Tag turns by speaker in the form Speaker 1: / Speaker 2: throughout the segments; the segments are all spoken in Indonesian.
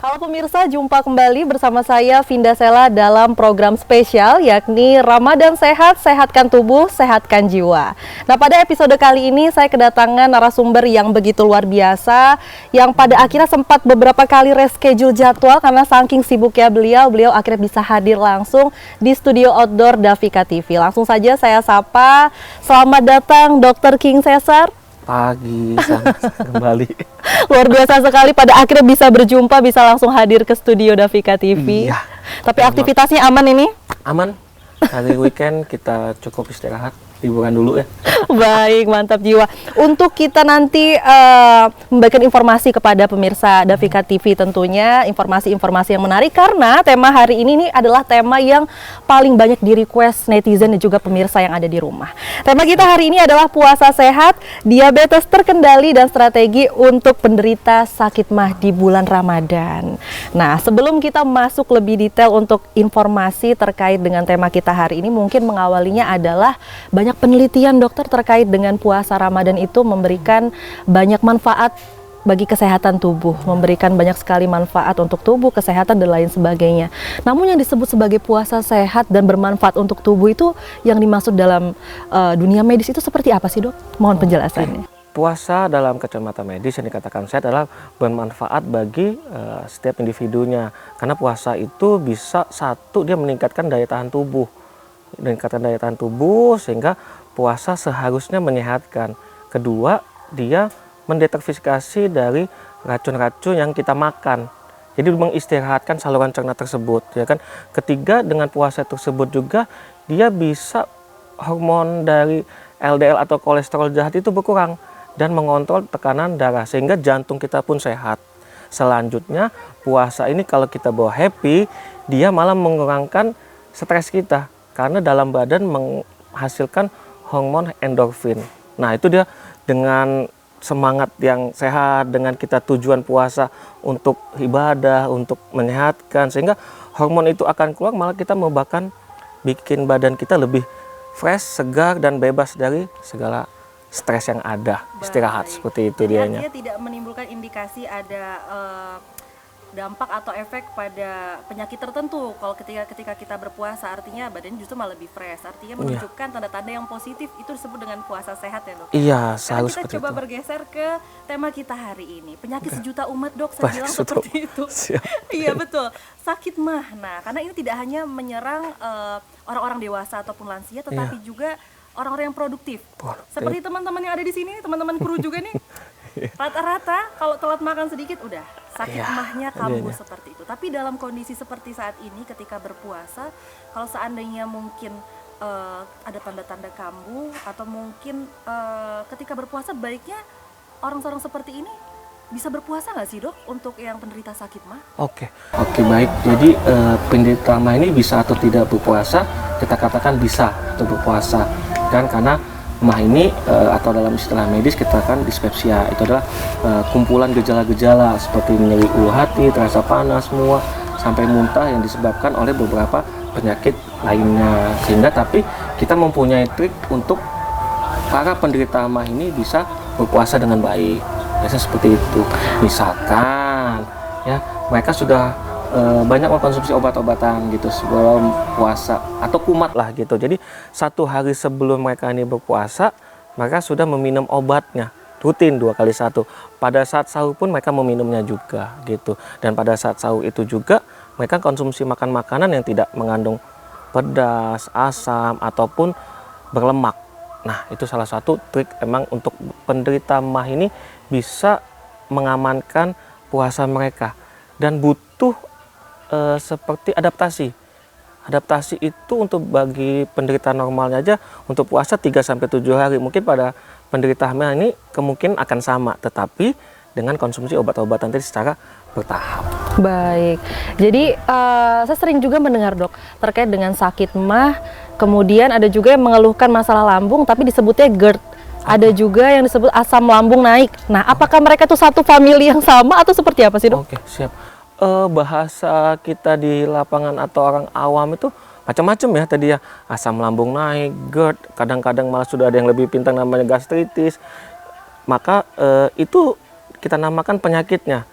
Speaker 1: Halo pemirsa, jumpa kembali bersama saya Vinda Sela dalam program spesial yakni Ramadan Sehat, Sehatkan Tubuh, Sehatkan Jiwa. Nah, pada episode kali ini saya kedatangan narasumber yang begitu luar biasa yang pada akhirnya sempat beberapa kali reschedule jadwal karena saking sibuknya beliau akhirnya bisa hadir langsung di studio outdoor Davika TV. Langsung saja saya sapa, selamat datang Dr. King Cesar.
Speaker 2: Pagi, kembali.
Speaker 1: Luar biasa sekali pada akhirnya bisa berjumpa, bisa langsung hadir ke studio Davika TV.
Speaker 2: Iya.
Speaker 1: Tapi aktivitasnya aman ini?
Speaker 2: Aman. Hari weekend kita cukup istirahat, liburan dulu ya.
Speaker 1: Baik, mantap jiwa. Untuk kita nanti memberikan informasi kepada pemirsa Davika TV tentunya, informasi-informasi yang menarik karena tema hari ini adalah tema yang paling banyak di request netizen dan juga pemirsa yang ada di rumah. Tema kita hari ini adalah puasa sehat, diabetes terkendali dan strategi untuk penderita sakit mah di bulan Ramadan. Nah, sebelum kita masuk lebih detail untuk informasi terkait dengan tema kita hari ini, mungkin mengawalinya adalah banyak penelitian dokter terkait dengan puasa Ramadan itu memberikan banyak manfaat bagi kesehatan tubuh, memberikan banyak sekali manfaat untuk tubuh, kesehatan dan lain sebagainya. Namun yang disebut sebagai puasa sehat dan bermanfaat untuk tubuh itu yang dimaksud dalam dunia medis itu seperti apa sih, Dok? Mohon penjelasannya.
Speaker 2: Puasa dalam kacamata medis yang dikatakan sehat adalah bermanfaat bagi setiap individunya. Karena puasa itu bisa, satu, dia meningkatkan daya tahan tubuh. Meningkatkan daya tahan tubuh sehingga puasa seharusnya menyehatkan. Kedua, dia mendetoksifikasi dari racun-racun yang kita makan. Jadi mengistirahatkan saluran cerna tersebut, ya kan. Ketiga, dengan puasa tersebut juga dia bisa hormon dari LDL atau kolesterol jahat itu berkurang dan mengontrol tekanan darah sehingga jantung kita pun sehat. Selanjutnya, puasa ini kalau kita bawa happy, dia malah mengurangkan stres kita karena dalam badan menghasilkan hormon endorfin. Nah, itu dia dengan semangat yang sehat, dengan kita tujuan puasa untuk ibadah, untuk menyehatkan, sehingga hormon itu akan keluar, malah kita mau bahkan bikin badan kita lebih fresh, segar, dan bebas dari segala stres yang ada. Istirahat seperti itu dianya.
Speaker 1: Artinya tidak menimbulkan indikasi ada dampak atau efek pada penyakit tertentu kalau ketika kita berpuasa, artinya badan justru malah lebih fresh, artinya menunjukkan tanda-tanda yang positif, itu disebut dengan puasa sehat ya, Dok?
Speaker 2: Iya,
Speaker 1: sekarang kita coba
Speaker 2: itu.
Speaker 1: bergeser ke tema kita hari ini, penyakit sejuta umat, Dok, saya bilang seperti itu. Iya betul, sakit mah. Nah, karena ini tidak hanya menyerang orang-orang dewasa ataupun lansia, tetapi juga orang-orang yang produktif. Seperti teman-teman yang ada di sini, teman-teman kru juga nih. Rata-rata kalau telat makan sedikit udah sakit mahnya kambuh seperti itu. Tapi dalam kondisi seperti saat ini ketika berpuasa, kalau seandainya mungkin ada tanda-tanda kambuh atau mungkin ketika berpuasa baiknya orang-orang seperti ini bisa berpuasa nggak sih, Dok, untuk yang penderita sakit mah?
Speaker 2: Oke, baik. Jadi penderita mah ini bisa atau tidak berpuasa, kita katakan bisa untuk berpuasa kan, karena mah ini atau dalam istilah medis kita kan dispepsia, itu adalah kumpulan gejala-gejala seperti nyeri ulu hati, terasa panas, mual, sampai muntah yang disebabkan oleh beberapa penyakit lainnya. Sehingga tapi kita mempunyai trik untuk para penderita mah ini bisa berpuasa dengan baik. Biasanya seperti itu. Misalkan ya mereka sudah banyak mengkonsumsi obat-obatan gitu sebelum puasa atau kumat lah gitu. Jadi satu hari sebelum mereka ini berpuasa, mereka sudah meminum obatnya rutin 2 kali 1. Pada saat sahur pun mereka meminumnya juga gitu. Dan pada saat sahur itu juga mereka konsumsi makan makanan yang tidak mengandung pedas, asam ataupun berlemak. Nah, itu salah satu trik emang untuk penderita mah ini bisa mengamankan puasa mereka, dan butuh seperti adaptasi itu untuk bagi penderita normalnya aja untuk puasa 3-7 hari. Mungkin pada penderita mah ini kemungkinan akan sama, tetapi dengan konsumsi obat-obatan tadi secara bertahap.
Speaker 1: Baik, jadi saya sering juga mendengar, Dok, terkait dengan sakit mah, kemudian ada juga yang mengeluhkan masalah lambung tapi disebutnya GERD. Ada juga yang disebut asam lambung naik. Nah, apakah mereka tuh satu famili yang sama atau seperti apa sih, Dok?
Speaker 2: Oke, siap. Bahasa kita di lapangan atau orang awam itu macam-macam ya tadi ya. Asam lambung naik, GERD, kadang-kadang malah sudah ada yang lebih pintar namanya gastritis. Maka itu kita namakan penyakitnya.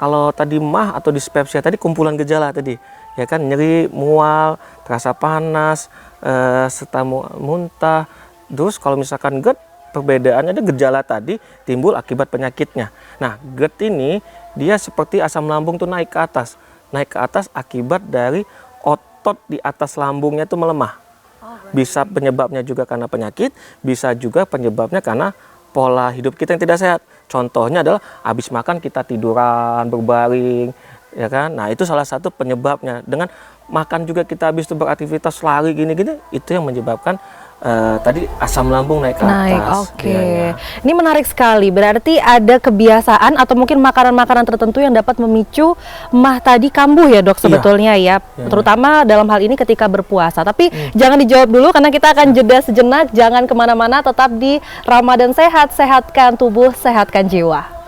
Speaker 2: kalau tadi mah atau dispepsia tadi kumpulan gejala tadi, ya kan, nyeri, mual, terasa panas, serta muntah. Terus kalau misalkan GERD, perbedaannya ada gejala tadi timbul akibat penyakitnya. Nah, GERD ini dia seperti asam lambung tuh naik ke atas akibat dari otot di atas lambungnya itu melemah. Bisa penyebabnya juga karena penyakit, bisa juga penyebabnya karena pola hidup kita yang tidak sehat. Contohnya adalah habis makan kita tiduran, berbaring, ya kan? Nah, itu salah satu penyebabnya. Dengan makan juga kita habis itu beraktivitas lari gini-gini, itu yang menyebabkan tadi asam lambung naik ke atas.
Speaker 1: Oke. Ya. Ini menarik sekali. Berarti ada kebiasaan atau mungkin makanan-makanan tertentu yang dapat memicu mah tadi kambuh ya, Dok, sebetulnya ya. Terutama dalam hal ini ketika berpuasa. Tapi jangan dijawab dulu karena kita akan jeda sejenak. Jangan kemana-mana, tetap di Ramadan Sehat, sehatkan tubuh, sehatkan jiwa.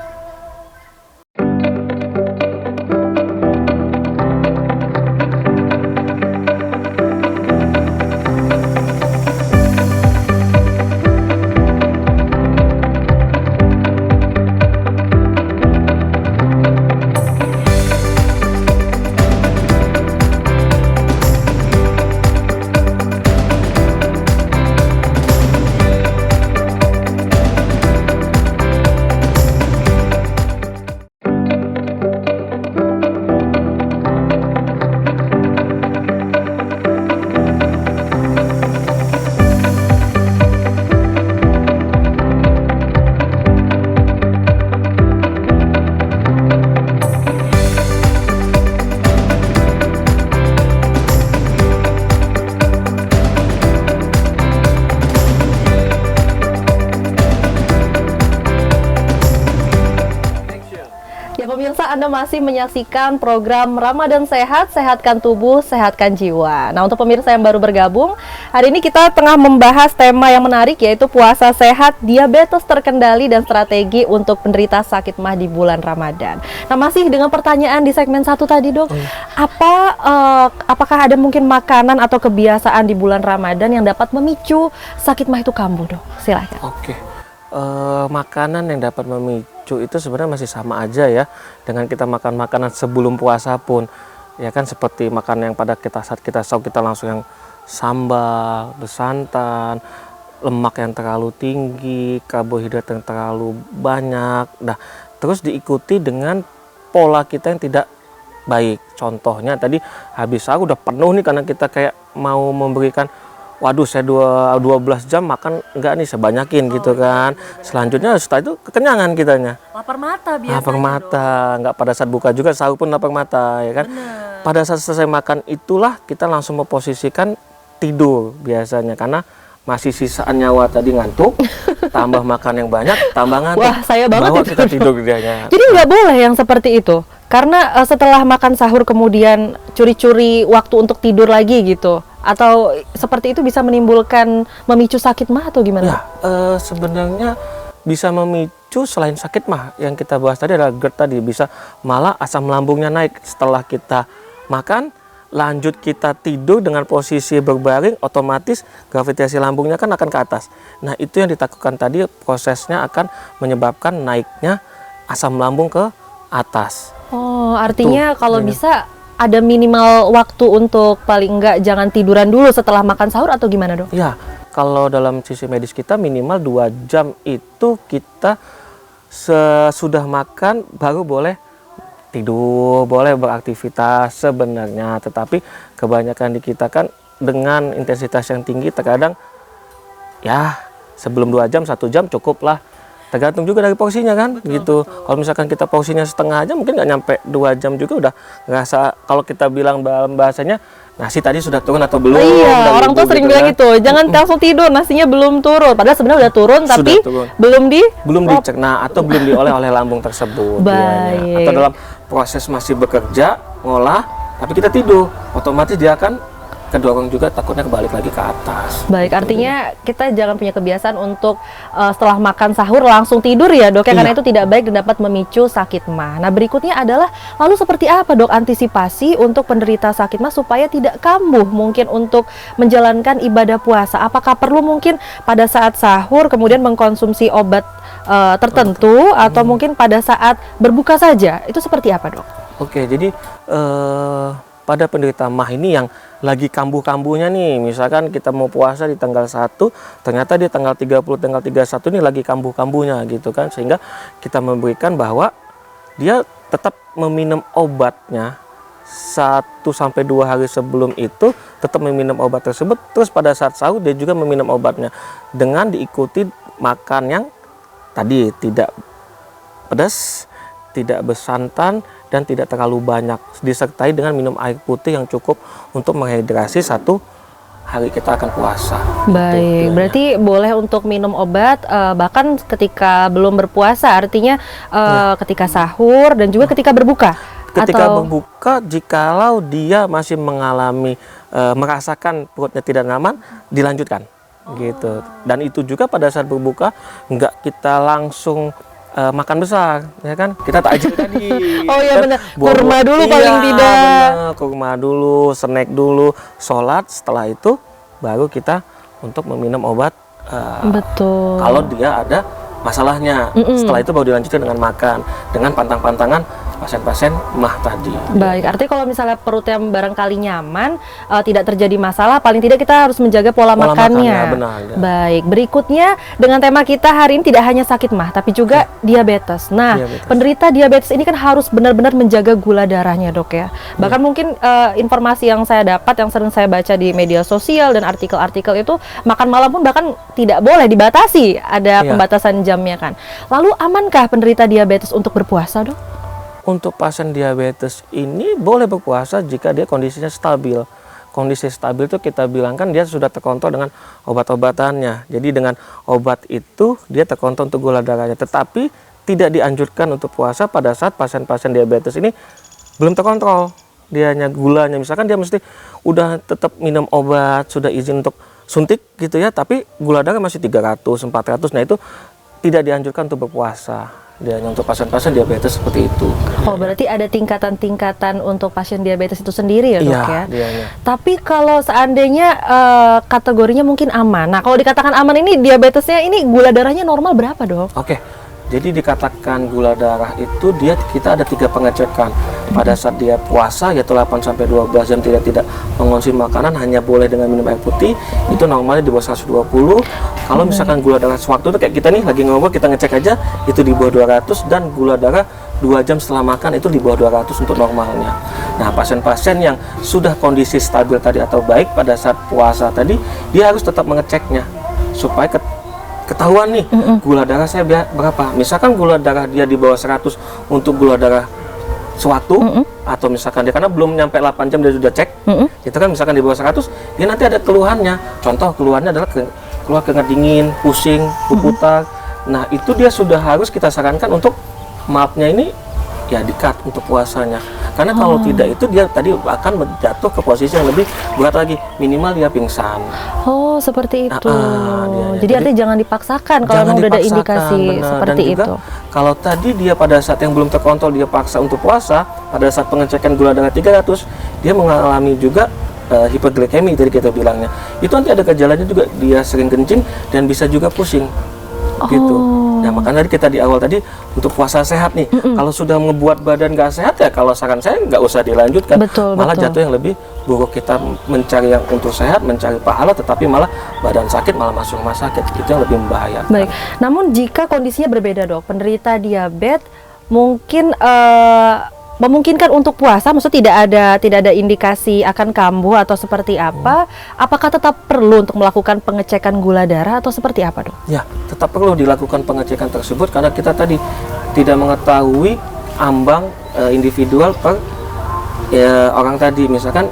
Speaker 1: Pemirsa, Anda masih menyaksikan program Ramadan Sehat, sehatkan tubuh, sehatkan jiwa. Nah, untuk pemirsa yang baru bergabung, hari ini kita tengah membahas tema yang menarik, yaitu puasa sehat, diabetes terkendali, dan strategi untuk penderita sakit mah di bulan Ramadan. Nah, masih dengan pertanyaan di segmen 1 tadi, Dok. Apakah ada mungkin makanan atau kebiasaan di bulan Ramadan yang dapat memicu sakit mah itu kambuh, Dok? Silakan.
Speaker 2: Oke. Makanan yang dapat memicu itu sebenarnya masih sama aja ya dengan kita makan makanan sebelum puasa pun, ya kan, seperti makan yang pada saat kita sahur kita langsung yang sambal, bersantan, lemak yang terlalu tinggi, karbohidrat yang terlalu banyak. Nah, terus diikuti dengan pola kita yang tidak baik. Contohnya tadi habis sahur udah penuh nih karena kita kayak mau memberikan, waduh, saya 12 jam makan enggak nih, sebanyakin gitu kan. Selanjutnya setelah itu kekenyangan kitanya.
Speaker 1: Lapar mata biasanya.
Speaker 2: Lapar mata, enggak pada saat buka juga, sahur pun lapar mata, ya kan.
Speaker 1: Bener.
Speaker 2: Pada saat selesai makan itulah kita langsung memposisikan tidur biasanya, karena masih sisaan nyawa tadi ngantuk, tambah makan yang banyak, tambah ngantuk.
Speaker 1: Wah, saya banget
Speaker 2: bawa
Speaker 1: itu.
Speaker 2: kita tidur dianya.
Speaker 1: Jadi nggak boleh yang seperti itu, karena setelah makan sahur kemudian curi-curi waktu untuk tidur lagi gitu. Atau seperti itu bisa menimbulkan, memicu sakit mah atau gimana?
Speaker 2: Ya, sebenarnya bisa memicu selain sakit mah. Yang kita bahas tadi adalah GERD tadi, bisa malah asam lambungnya naik setelah kita makan, lanjut kita tidur dengan posisi berbaring, otomatis gravitasi lambungnya kan akan ke atas. Nah, itu yang ditakutkan tadi, prosesnya akan menyebabkan naiknya asam lambung ke atas.
Speaker 1: Oh, artinya
Speaker 2: Tuh,
Speaker 1: kalau
Speaker 2: ya.
Speaker 1: bisa ada minimal waktu untuk paling enggak jangan tiduran dulu setelah makan sahur atau gimana, Dok?
Speaker 2: Ya, kalau dalam sisi medis kita minimal 2 jam itu kita sesudah makan baru boleh tidur, boleh beraktivitas sebenarnya. Tetapi kebanyakan di kita kan dengan intensitas yang tinggi, terkadang ya sebelum 2 jam, 1 jam cukup lah. Tergantung juga dari porsinya kan, gitu. Kalau misalkan kita porsinya setengah aja, mungkin nggak nyampe 2 jam juga udah ngerasa, kalau kita bilang bahasanya, nasi tadi sudah turun atau belum.
Speaker 1: Iya, orang tuh sering bilang gitu, jangan langsung tidur, nasinya belum turun. Padahal sebenarnya udah turun, tapi
Speaker 2: turun.
Speaker 1: belum
Speaker 2: dicerna atau belum diolah oleh lambung tersebut.
Speaker 1: Baik.
Speaker 2: Atau dalam proses masih bekerja, ngolah, tapi kita tidur, otomatis dia akan kedorong juga takutnya kebalik lagi ke atas.
Speaker 1: Baik,
Speaker 2: Gitu.
Speaker 1: artinya kita jangan punya kebiasaan untuk setelah makan sahur langsung tidur ya dok ya, karena itu tidak baik dan dapat memicu sakit mah. Nah berikutnya adalah lalu seperti apa dok antisipasi untuk penderita sakit mah supaya tidak kambuh mungkin untuk menjalankan ibadah puasa? Apakah perlu mungkin pada saat sahur kemudian mengkonsumsi obat tertentu atau mungkin pada saat berbuka saja? Itu seperti apa dok?
Speaker 2: Oke, jadi pada penderita mah ini yang lagi kambuh-kambuhnya nih, misalkan kita mau puasa di tanggal 1, ternyata di tanggal 30, tanggal 31 ini lagi kambuh-kambuhnya gitu kan, sehingga kita memberikan bahwa dia tetap meminum obatnya 1-2 hari sebelum itu, tetap meminum obat tersebut, terus pada saat sahur dia juga meminum obatnya dengan diikuti makan yang tadi tidak pedas, tidak bersantan, dan tidak terlalu banyak, disertai dengan minum air putih yang cukup untuk menghidrasi 1 hari kita akan puasa.
Speaker 1: Baik,
Speaker 2: Gitu,
Speaker 1: berarti boleh untuk minum obat bahkan ketika belum berpuasa, artinya ketika sahur dan juga ketika berbuka.
Speaker 2: Ketika
Speaker 1: atau
Speaker 2: berbuka, jikalau dia masih mengalami merasakan perutnya tidak nyaman, dilanjutkan gitu. Dan itu juga pada saat berbuka nggak kita langsung makan besar, ya kan? Kita takjil tadi.
Speaker 1: Oh iya
Speaker 2: kan?
Speaker 1: benar, kurma dulu paling tidak.
Speaker 2: Bener. Kurma dulu, snack dulu, sholat. Setelah itu baru kita untuk meminum obat.
Speaker 1: Betul.
Speaker 2: Kalau dia ada masalahnya, setelah itu baru dilanjutkan dengan makan, dengan pantang-pantangan pasien-pasien mah tadi.
Speaker 1: Baik, artinya kalau misalnya perutnya barangkali nyaman, tidak terjadi masalah, paling tidak kita harus menjaga pola makannya.
Speaker 2: Benar, ya.
Speaker 1: Baik, berikutnya dengan tema kita hari ini tidak hanya sakit mah, tapi juga diabetes. Nah, penderita diabetes ini kan harus benar-benar menjaga gula darahnya dok ya. Bahkan mungkin informasi yang saya dapat, yang sering saya baca di media sosial dan artikel-artikel itu, makan malam pun bahkan tidak boleh, dibatasi, ada pembatasan jamnya kan. Lalu amankah penderita diabetes untuk berpuasa dok?
Speaker 2: Untuk pasien diabetes ini boleh berpuasa jika dia kondisinya stabil. Kondisi stabil itu kita bilang kan dia sudah terkontrol dengan obat-obatannya. Jadi dengan obat itu dia terkontrol untuk gula darahnya. Tetapi tidak dianjurkan untuk puasa pada saat pasien-pasien diabetes ini belum terkontrol. Dianya gulanya, misalkan dia mesti udah tetap minum obat, sudah izin untuk suntik gitu ya, tapi gula darah masih 300, 400. Nah itu tidak dianjurkan untuk berpuasa. Dia hanya untuk pasien-pasien diabetes seperti itu.
Speaker 1: Oh, berarti ada tingkatan-tingkatan untuk pasien diabetes itu sendiri ya dok ya?
Speaker 2: Dianya.
Speaker 1: Tapi kalau seandainya kategorinya mungkin aman. Nah, kalau dikatakan aman ini diabetesnya ini gula darahnya normal berapa dok?
Speaker 2: Oke, jadi dikatakan gula darah itu kita ada 3 pengecekan. Pada saat dia puasa yaitu 8-12 jam tidak mengonsumsi makanan, hanya boleh dengan minum air putih, itu normalnya di bawah 120. Kalau misalkan gula darah sewaktu itu kayak kita nih lagi ngobrol, kita ngecek aja itu di bawah 200, dan gula darah 2 jam setelah makan itu di bawah 200 untuk normalnya. Nah, pasien-pasien yang sudah kondisi stabil tadi atau baik pada saat puasa tadi, dia harus tetap mengeceknya supaya ketahuan nih gula darah saya berapa. Misalkan gula darah dia di bawah 100 untuk gula darah sewaktu, atau misalkan dia karena belum nyampe 8 jam dia sudah cek, itu kan misalkan di bawah 100, dia nanti ada keluhannya. Contoh keluhannya adalah keluar keringat dingin, pusing, puputar. Nah itu dia sudah harus kita sarankan untuk maafnya ini ya di-cut untuk puasanya. Karena kalau tidak itu dia tadi akan jatuh ke posisi yang lebih berat lagi, minimal dia pingsan.
Speaker 1: Oh seperti itu. Jadi artinya jangan dipaksakan kalau memang udah ada indikasi seperti
Speaker 2: dan juga,
Speaker 1: itu.
Speaker 2: Kalau tadi dia pada saat yang belum terkontrol dia paksa untuk puasa, pada saat pengecekan gula darah 300, dia mengalami juga hiperglikemi tadi kita bilangnya. Itu nanti ada gejalanya juga, dia sering kencing dan bisa juga pusing. Gitu. Nah makanya tadi kita di awal tadi untuk puasa sehat nih, kalau sudah membuat badan nggak sehat ya kalau saran saya nggak usah dilanjutkan, malah jatuh yang lebih buruk. Kita mencari yang untuk sehat, mencari pahala, tetapi malah badan sakit, malah masuk rumah sakit, itu yang lebih membahayakan.
Speaker 1: Baik, namun jika kondisinya berbeda dok, penderita diabetes mungkin memungkinkan untuk puasa, maksudnya tidak ada indikasi akan kambuh atau seperti apa, apakah tetap perlu untuk melakukan pengecekan gula darah atau seperti apa dok?
Speaker 2: Ya, tetap perlu dilakukan pengecekan tersebut karena kita tadi tidak mengetahui ambang individual per orang tadi. Misalkan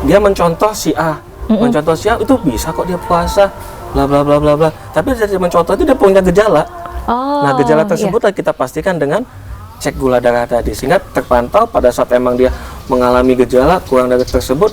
Speaker 2: dia mencontoh si A, mencontoh si A itu bisa kok dia puasa, bla bla bla bla bla. Tapi dari mencontoh itu dia punya gejala. Nah gejala tersebut kita pastikan dengan cek gula darah tadi, sehingga terpantau pada saat emang dia mengalami gejala kurang dari tersebut,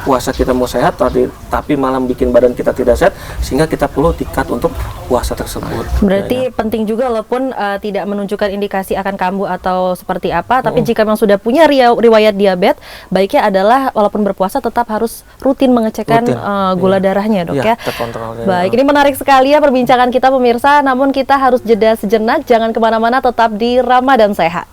Speaker 2: puasa kita mau sehat tapi malam bikin badan kita tidak sehat, sehingga kita perlu tikat untuk puasa tersebut.
Speaker 1: Berarti penting juga walaupun tidak menunjukkan indikasi akan kambuh atau seperti apa, tapi jika memang sudah punya riwayat diabetes, baiknya adalah walaupun berpuasa tetap harus rutin mengecekkan gula darahnya, Dok, ya.
Speaker 2: Terkontrol.
Speaker 1: Baik, ini menarik sekali ya perbincangan kita pemirsa, namun kita harus jeda sejenak, jangan kemana-mana, tetap di Ramadan Sehat.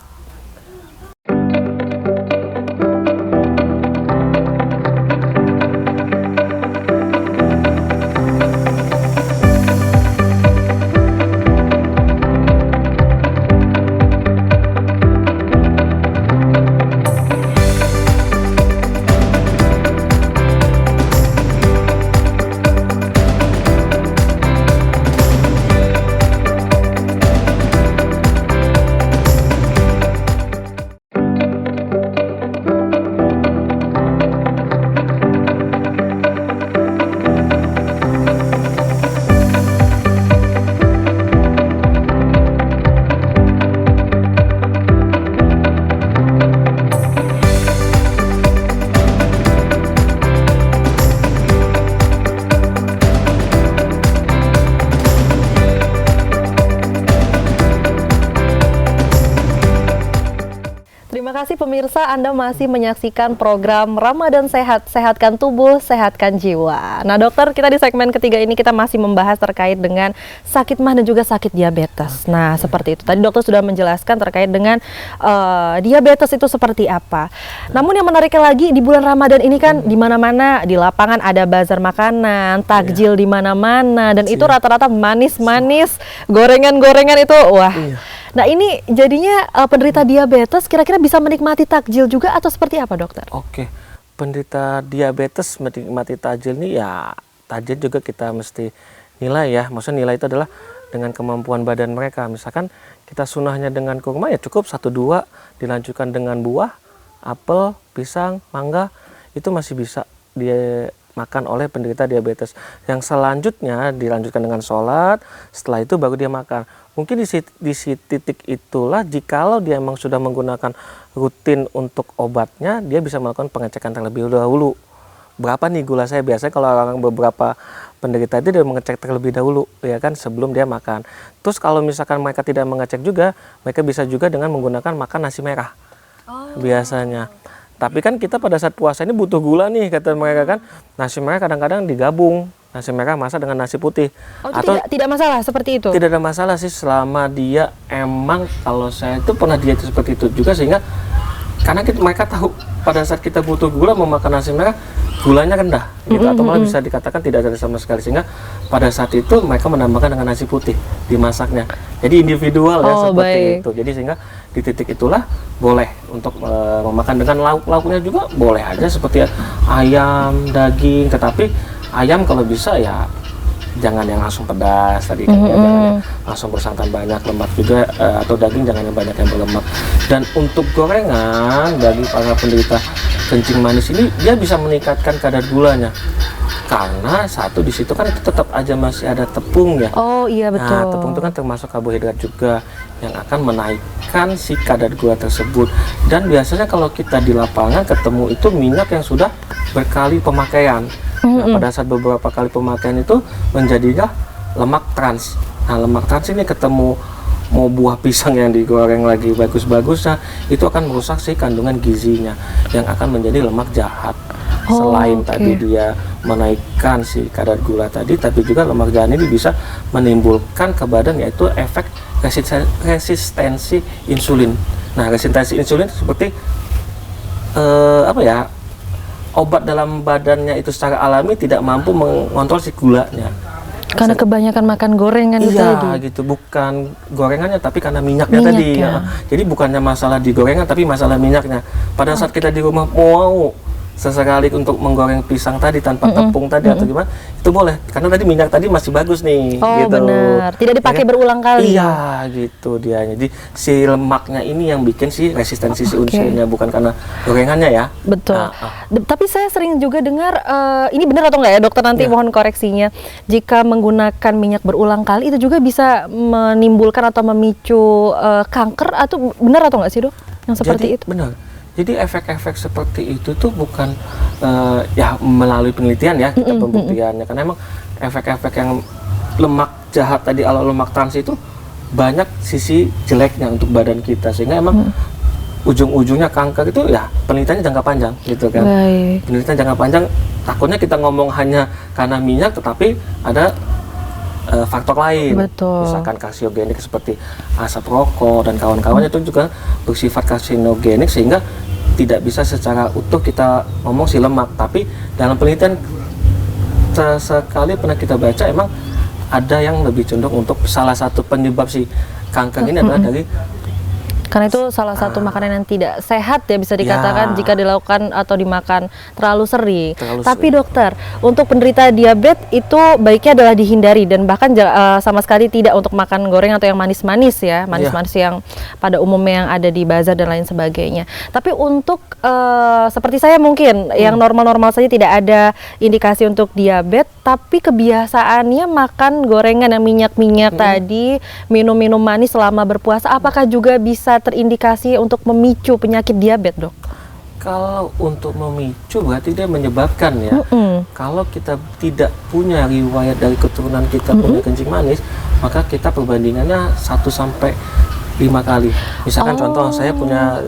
Speaker 1: Terima kasih pemirsa, Anda masih menyaksikan program Ramadan Sehat, sehatkan tubuh, sehatkan jiwa. Nah dokter, kita di segmen ketiga ini kita masih membahas terkait dengan sakit mah dan juga sakit diabetes. Nah seperti itu, tadi dokter sudah menjelaskan terkait dengan diabetes itu seperti apa. Namun yang menariknya lagi, di bulan Ramadan ini kan di mana-mana di lapangan ada bazar makanan, takjil di mana-mana, dan itu rata-rata manis-manis, gorengan-gorengan itu, wah. Nah ini jadinya penderita diabetes kira-kira bisa menikmati takjil juga atau seperti apa dokter?
Speaker 2: Oke, penderita diabetes menikmati takjil ini ya, takjil juga kita mesti nilai ya. Maksudnya nilai itu adalah dengan kemampuan badan mereka. Misalkan kita sunahnya dengan kurma ya cukup 1-2, dilanjutkan dengan buah, apel, pisang, mangga, itu masih bisa dimakan oleh penderita diabetes. Yang selanjutnya dilanjutkan dengan sholat, setelah itu baru dia makan. Mungkin di titik itulah jikalau dia memang sudah menggunakan rutin untuk obatnya, dia bisa melakukan pengecekan terlebih dahulu. Berapa nih gula saya? Biasanya kalau orang beberapa penderita itu dia mengecek terlebih dahulu ya kan sebelum dia makan. Terus kalau misalkan mereka tidak mengecek juga, mereka bisa juga dengan menggunakan makan nasi merah. Biasanya. Tapi kan kita pada saat puasa ini butuh gula nih kata mereka kan. Nasi merah kadang-kadang digabung. Nasi merah masak dengan nasi putih.
Speaker 1: Atau tidak masalah seperti itu?
Speaker 2: Tidak ada masalah sih selama dia emang, kalau saya itu pernah diet seperti itu juga, sehingga karena mereka tahu pada saat kita butuh gula memakan nasi merah gulanya rendah gitu, atau malah bisa dikatakan tidak ada sama sekali, sehingga pada saat itu mereka menambahkan dengan nasi putih dimasaknya. Jadi individual ya seperti itu. Jadi sehingga di titik itulah boleh untuk memakan dengan lauk-lauknya juga boleh aja seperti ayam, daging, tetapi ayam kalau bisa ya jangan yang langsung pedas tadi kan, ya, jangan yang langsung bersantan banyak lemak juga, atau daging jangan yang banyak yang berlemak. Dan untuk gorengan bagi para penderita kencing manis ini, dia bisa meningkatkan kadar gulanya karena satu di situ kan itu tetap aja masih ada tepung ya.
Speaker 1: Oh iya betul.
Speaker 2: Nah tepung itu kan termasuk karbohidrat juga yang akan menaikkan si kadar gula tersebut. Dan biasanya kalau kita di lapangan ketemu itu minyak yang sudah berkali pemakaian. Nah, pada saat beberapa kali pemakaian itu menjadilah lemak trans. Nah, lemak trans ini ketemu mau buah pisang yang digoreng lagi bagus-bagusnya, itu akan merusak si kandungan gizinya yang akan menjadi lemak jahat. Selain tadi dia menaikkan si kadar gula tadi, tapi juga lemak jahat ini bisa menimbulkan ke badan yaitu efek resistensi insulin. Nah, resistensi insulin seperti apa ya? Obat dalam badannya itu secara alami tidak mampu mengontrol si gulanya.
Speaker 1: Karena kebanyakan makan gorengan itu tadi.
Speaker 2: Iya gitu, bukan gorengannya tapi karena minyaknya tadi. Ya. Jadi bukannya masalah di gorengan tapi masalah minyaknya. Pada saat kita di rumah mau sesekali untuk menggoreng pisang tadi tanpa tepung tadi atau gimana, itu boleh karena tadi minyak tadi masih bagus nih.
Speaker 1: Oh
Speaker 2: gitu.
Speaker 1: benar, tidak dipakai berulang kali.
Speaker 2: Iya gitu dia. Jadi si lemaknya ini yang bikin si resistensi si insulinnya, bukan karena gorengannya ya.
Speaker 1: Betul. Tapi saya sering juga dengar, ini benar atau enggak ya dokter, nanti mohon koreksinya, jika menggunakan minyak berulang kali itu juga bisa menimbulkan atau memicu kanker, atau benar atau enggak sih dok yang seperti itu?
Speaker 2: Benar. Jadi efek-efek seperti itu tuh bukan ya melalui penelitian ya kita pembuktiannya, karena emang efek-efek yang lemak jahat tadi, atau lemak trans itu banyak sisi jeleknya untuk badan kita, sehingga emang ujung-ujungnya kanker itu ya penelitiannya jangka panjang gitu kan. Penelitian jangka panjang, takutnya kita ngomong hanya karena minyak, tetapi ada faktor lain.
Speaker 1: Betul.
Speaker 2: Misalkan karsiogenik seperti asap rokok dan kawan-kawannya itu juga bersifat karsinogenik, sehingga tidak bisa secara utuh kita ngomong si lemak. Tapi dalam penelitian sekali pernah kita baca, emang ada yang lebih cenderung untuk salah satu penyebab si kanker ini adalah dari,
Speaker 1: karena itu salah satu makanan yang tidak sehat ya, bisa dikatakan jika dilakukan atau dimakan terlalu sering. Tapi dokter, untuk penderita diabetes itu baiknya adalah dihindari, dan bahkan sama sekali tidak untuk makan goreng atau yang manis-manis ya, manis-manis yang pada umumnya yang ada di bazar dan lain sebagainya. Tapi untuk seperti saya mungkin yang normal-normal saja, tidak ada indikasi untuk diabetes, tapi kebiasaannya makan gorengan yang minyak-minyak tadi, minum-minum manis selama berpuasa, apakah juga bisa terindikasi untuk memicu penyakit diabetes, dok?
Speaker 2: Kalau untuk memicu berarti dia menyebabkan ya. Kalau kita tidak punya riwayat dari keturunan kita punya kencing manis, maka kita perbandingannya 1 sampai 5 kali. Misalkan contoh, saya punya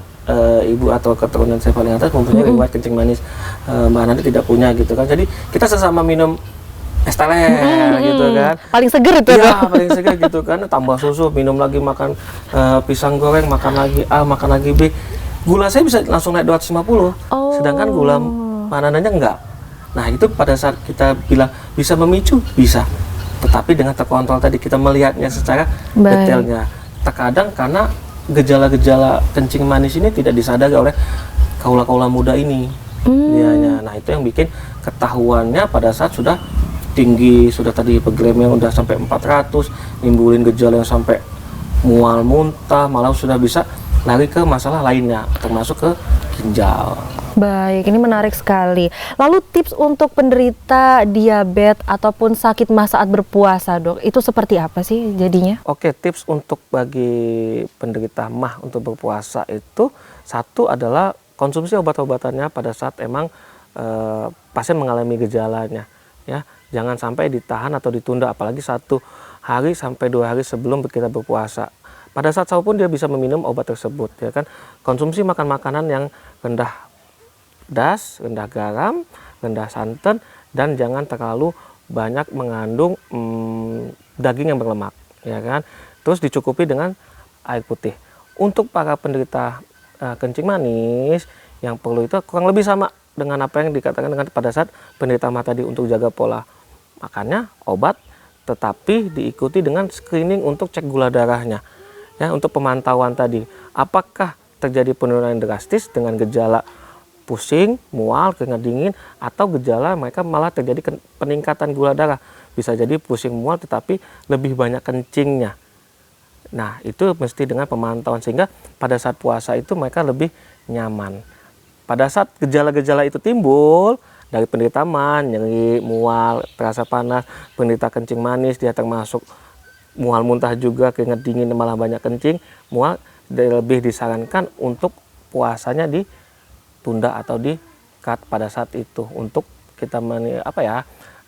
Speaker 2: ibu atau keturunan saya paling atas mempunyai riwayat kencing manis, Mbak Nanda tidak punya gitu kan. Jadi kita sesama minum es teler gitu kan,
Speaker 1: paling seger itu
Speaker 2: ya, paling seger gitu kan, tambah susu, minum lagi, makan pisang goreng, makan lagi A, makan lagi B, gula saya bisa langsung naik 250, sedangkan gula manananya enggak. Nah itu pada saat kita bilang bisa memicu, bisa, tetapi dengan terkontrol tadi, kita melihatnya secara detailnya. Terkadang karena gejala-gejala kencing manis ini tidak disadari oleh kaula-kaula muda ini, nah itu yang bikin ketahuannya pada saat sudah tinggi, sudah tadi hiperglikemia udah sampai 400, nimbulin gejala yang sampai mual, muntah, malah sudah bisa lari ke masalah lainnya, termasuk ke ginjal.
Speaker 1: Baik, ini menarik sekali. Lalu tips untuk penderita diabetes ataupun sakit mah saat berpuasa, dok, itu seperti apa sih jadinya?
Speaker 2: Oke, tips untuk bagi penderita mah untuk berpuasa itu, satu adalah konsumsi obat-obatannya pada saat emang pasien mengalami gejalanya, ya. Jangan sampai ditahan atau ditunda, apalagi 1 hari sampai 2 hari sebelum kita berpuasa. Pada saat sahur pun dia bisa meminum obat tersebut, ya kan. Konsumsi makan makanan yang rendah pedas, rendah garam, rendah santan, dan jangan terlalu banyak mengandung daging yang berlemak, ya kan. Terus dicukupi dengan air putih. Untuk para penderita kencing manis, yang perlu itu kurang lebih sama dengan apa yang dikatakan dengan pada saat penderita mah tadi, untuk jaga pola makannya, obat, tetapi diikuti dengan screening untuk cek gula darahnya, ya, untuk pemantauan tadi, apakah terjadi penurunan drastis dengan gejala pusing, mual, keringat dingin, atau gejala mereka malah terjadi peningkatan gula darah, bisa jadi pusing, mual, tetapi lebih banyak kencingnya. Nah itu mesti dengan pemantauan, sehingga pada saat puasa itu mereka lebih nyaman. Pada saat gejala-gejala itu timbul dari penderita mah, nyeri, mual, terasa panas, penderita kencing manis, dia termasuk mual muntah juga, keringat dingin, malah banyak kencing, mual, lebih disarankan untuk puasanya ditunda atau di-cut pada saat itu, untuk kita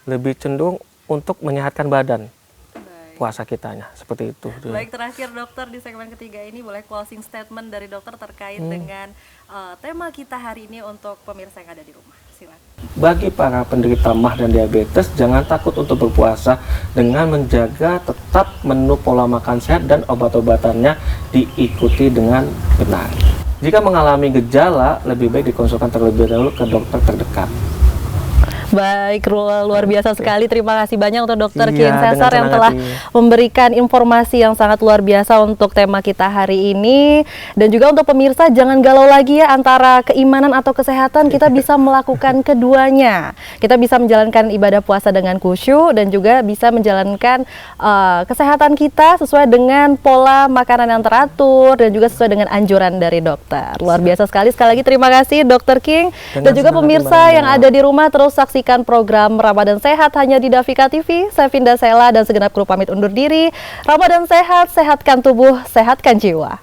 Speaker 2: lebih cenderung untuk menyehatkan badan. Puasa kitanya seperti itu.
Speaker 1: Baik, terakhir dokter, di segmen ketiga ini boleh closing statement dari dokter terkait dengan tema kita hari ini untuk pemirsa yang ada di rumah. Silakan.
Speaker 2: Bagi para penderita mah dan diabetes, jangan takut untuk berpuasa dengan menjaga tetap menu pola makan sehat dan obat-obatannya diikuti dengan benar. Jika mengalami gejala, lebih baik dikonsulkan terlebih dahulu ke dokter terdekat.
Speaker 1: Baik, luar biasa sekali. Terima kasih banyak untuk Dokter Kieng Cesar yang telah memberikan informasi yang sangat luar biasa untuk tema kita hari ini. Dan juga untuk pemirsa, jangan galau lagi ya antara keimanan atau kesehatan. Kita bisa melakukan keduanya. Kita bisa menjalankan ibadah puasa dengan khusyuk, dan juga bisa menjalankan kesehatan kita sesuai dengan pola makanan yang teratur, dan juga sesuai dengan anjuran dari dokter. Luar biasa sekali. Sekali lagi terima kasih Dokter Kieng. Dan juga pemirsa yang ada di rumah, terus saksikan program Ramadan Sehat hanya di Davika TV. Saya Vinda Sela dan segenap kru pamit undur diri. Ramadan Sehat, sehatkan tubuh, sehatkan jiwa.